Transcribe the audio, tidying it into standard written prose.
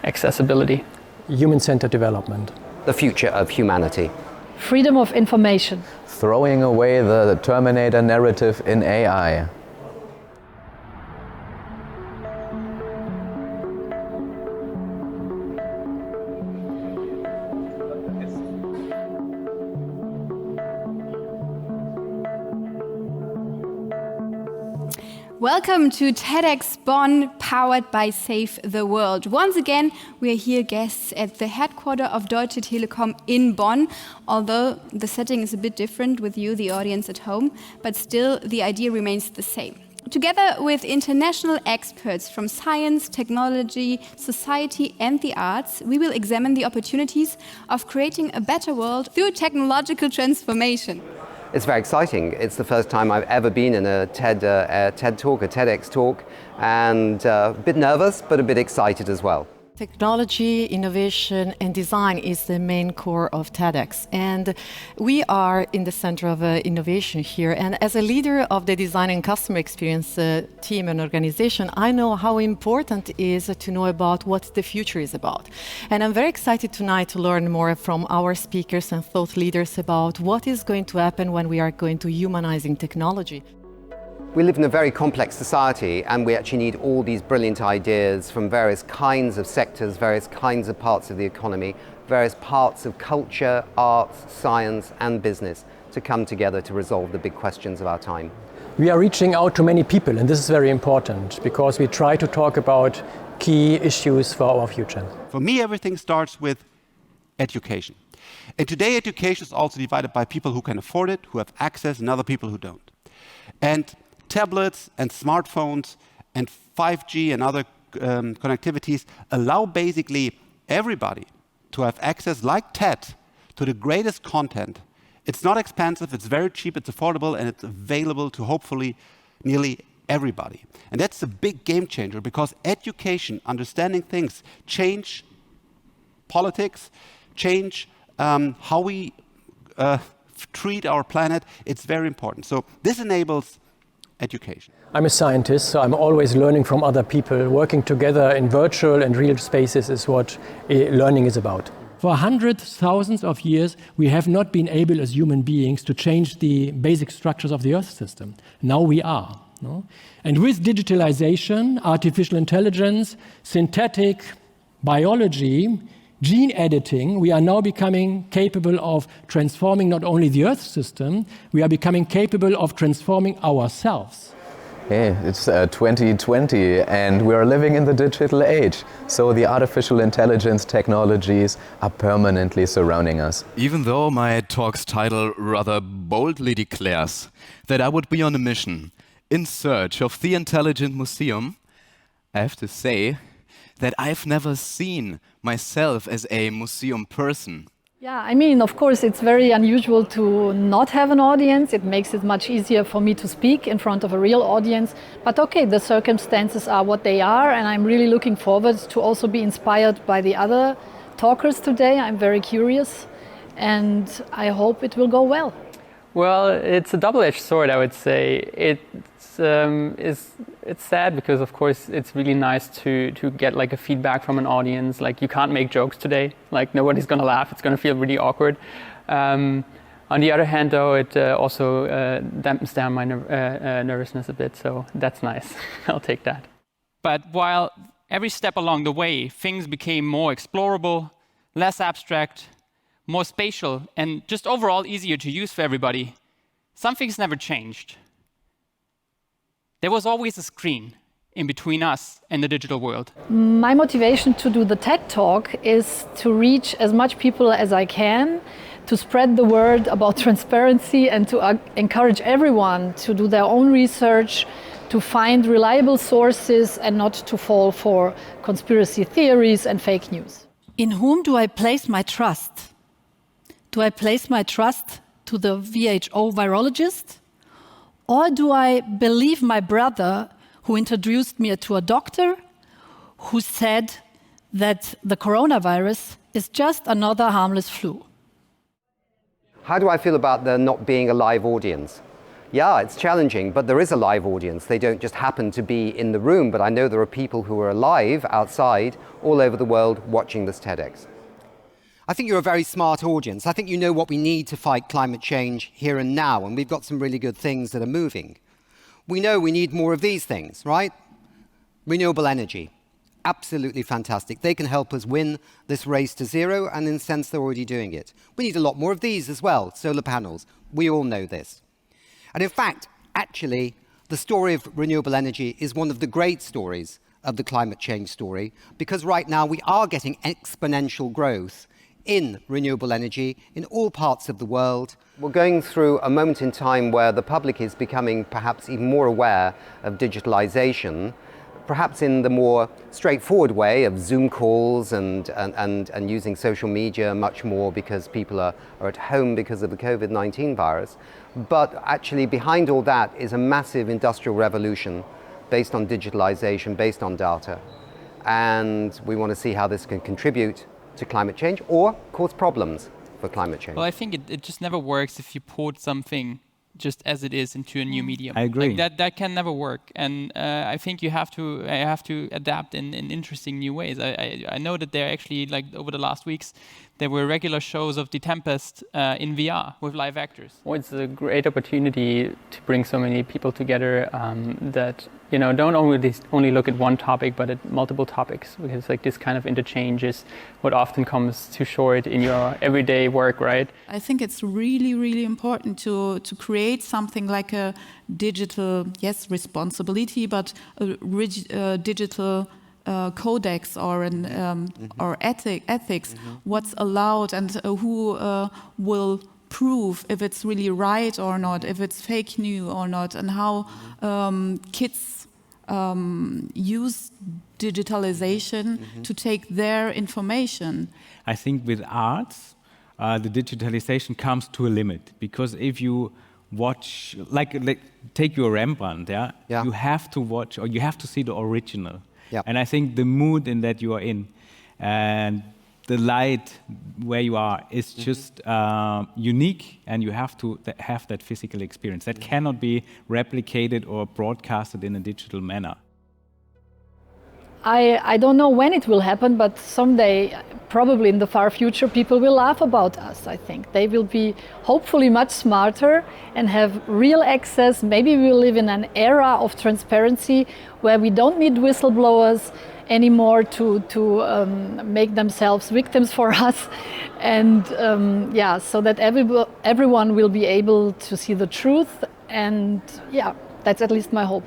accessibility, human-centered development, the future of humanity, freedom of information, throwing away the Terminator narrative in AI. Welcome to TEDx Bonn, powered by Save the World. Once again, we are here guests at the headquarters of Deutsche Telekom in Bonn, although the setting is a bit different with you, the audience at home, but still the idea remains the same. Together with international experts from science, technology, society and the arts, we will examine the opportunities of creating a better world through technological transformation. It's very exciting. It's the first time I've ever been in a TED talk, a TEDx talk, and a bit nervous, but a bit excited as well. Technology, innovation and design is the main core of TEDx, and we are in the center of innovation here. And as a leader of the design and customer experience team and organization, I know how important it is to know about what the future is about. And I'm very excited tonight to learn more from our speakers and thought leaders about what is going to happen when we are going to humanizing technology. We live in a very complex society, and we actually need all these brilliant ideas from various kinds of sectors, various kinds of parts of the economy, various parts of culture, arts, science and business to come together to resolve the big questions of our time. We are reaching out to many people, and this is very important because we try to talk about key issues for our future. For me, everything starts with education. And today, education is also divided by people who can afford it, who have access, and other people who don't. And tablets and smartphones and 5G and other connectivities allow basically everybody to have access, like TED, to the greatest content. It's not expensive, it's very cheap, it's affordable, and it's available to hopefully nearly everybody. And that's a big game changer because education, understanding things, change politics, change how we treat our planet. It's very important. So this enables education. I'm a scientist, so I'm always learning from other people. Working together in virtual and real spaces is what learning is about. For hundreds, thousands of years, we have not been able as human beings to change the basic structures of the Earth system. Now we are. No? And with digitalization, artificial intelligence, synthetic biology, gene editing, we are now becoming capable of transforming not only the Earth system, we are becoming capable of transforming ourselves. Hey, it's 2020 and we are living in the digital age. So the artificial intelligence technologies are permanently surrounding us. Even though my talk's title rather boldly declares that I would be on a mission in search of the intelligent museum, I have to say that I've never seen myself as a museum person. Yeah, I mean, of course, it's very unusual to not have an audience. It makes it much easier for me to speak in front of a real audience. But okay, the circumstances are what they are, and I'm really looking forward to also be inspired by the other talkers today. I'm very curious, and I hope it will go well. Well, it's a double-edged sword, I would say. It's sad because, of course, it's really nice to get like a feedback from an audience. Like, you can't make jokes today. Like, nobody's going to laugh. It's going to feel really awkward. On the other hand, though, it also dampens down my nervousness a bit. So that's nice. I'll take that. But while every step along the way, things became more explorable, less abstract, more spatial, and just overall easier to use for everybody, some things never changed. There was always a screen in between us and the digital world. My motivation to do the TED Talk is to reach as much people as I can, to spread the word about transparency and to encourage everyone to do their own research, to find reliable sources and not to fall for conspiracy theories and fake news. In whom do I place my trust? Do I place my trust to the WHO virologist? Or do I believe my brother who introduced me to a doctor who said that the coronavirus is just another harmless flu? How do I feel about there not being a live audience? Yeah, it's challenging, but there is a live audience. They don't just happen to be in the room, but I know there are people who are alive outside all over the world watching this TEDx. I think you're a very smart audience. I think you know what we need to fight climate change here and now, and we've got some really good things that are moving. We know we need more of these things, right? Renewable energy. Absolutely fantastic. They can help us win this race to zero, and in a sense they're already doing it. We need a lot more of these as well, solar panels. We all know this. And in fact, actually, the story of renewable energy is one of the great stories of the climate change story, because right now we are getting exponential growth in renewable energy in all parts of the world. We're going through a moment in time where the public is becoming perhaps even more aware of digitalization, perhaps in the more straightforward way of Zoom calls and using social media much more because people are at home because of the COVID-19 virus. But actually behind all that is a massive industrial revolution based on digitalization, based on data. And we want to see how this can contribute to climate change or cause problems for climate change. Well, I think it just never works if you put something just as it is into a new medium. I agree. Like that can never work, and I think you have to adapt in interesting new ways. I know that there actually, like over the last weeks, there were regular shows of The Tempest in VR with live actors. Well, it's a great opportunity to bring so many people together that don't only look at one topic, but at multiple topics, because like this kind of interchange is what often comes too short in your everyday work, right? I think it's really, really important to create something like a digital, yes, responsibility, but a digital codex or or ethics, what's allowed and who will prove if it's really right or not, if it's fake news or not, and how kids use digitalization to take their information. I think with arts, the digitalization comes to a limit, because if you watch, like take your Rembrandt, you have to watch or you have to see the original. Yeah. And I think the mood in that you are in and the light where you are is just unique, and you have to have that physical experience. That cannot be replicated or broadcasted in a digital manner. I don't know when it will happen, but someday, probably in the far future, people will laugh about us, I think. They will be hopefully much smarter and have real access. Maybe we will live in an era of transparency where we don't need whistleblowers anymore to make themselves victims for us. And so that everyone will be able to see the truth. And that's at least my hope.